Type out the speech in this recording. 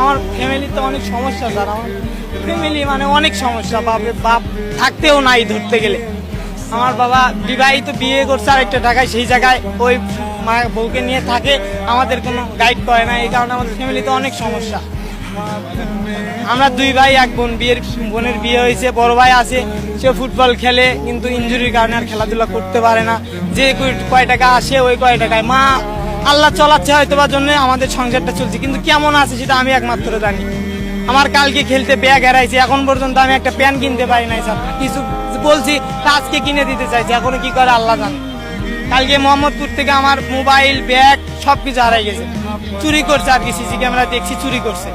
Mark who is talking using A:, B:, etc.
A: আমার ফ্যামিলিতে অনেক সমস্যা স্যার। আমার ফ্যামিলি মানে অনেক সমস্যা, বাপ থাকতেও নাই ধরতে গেলে। আমার বাবা বিবাহিত, বিয়ে করছে আরেকটা ঢাকায়, সেই জায়গায় ওই মা বউকে নিয়ে থাকে, আমাদের কোনো গাইড করে না। এই কারণে আমাদের ফ্যামিলিতে অনেক সমস্যা। আমরা 2 ভাই 1 বোন, বোনের বিয়ে হয়েছে, বড় ভাই আছে, সে ফুটবল খেলে কিন্তু ইনজুরির কারণে আর খেলাধুলা করতে পারে না। যে কয় টাকা আসে ওই কয় টাকায় মা আল্লাহ চলাচ্ছে হয়তো বা জন্য আমাদের সংসারটা চলছে, কিন্তু কেমন আছে সেটা আমি একমাত্র জানি। আমার কালকে খেলতে ব্যাগ হারাইছে, এখন পর্যন্ত আমি একটা প্যান্ট কিনতে পারি নাই স্যার। কিছু বলছি আজকে কিনে দিতে চাইছি, এখনো কি করে আল্লাহ জানে। কালকে মোহাম্মদপুর থেকে আমার মোবাইল, ব্যাগ সবকিছু হারাই গেছে, চুরি করছে আর কি। সিসি ক্যামেরা দেখছি চুরি করছে।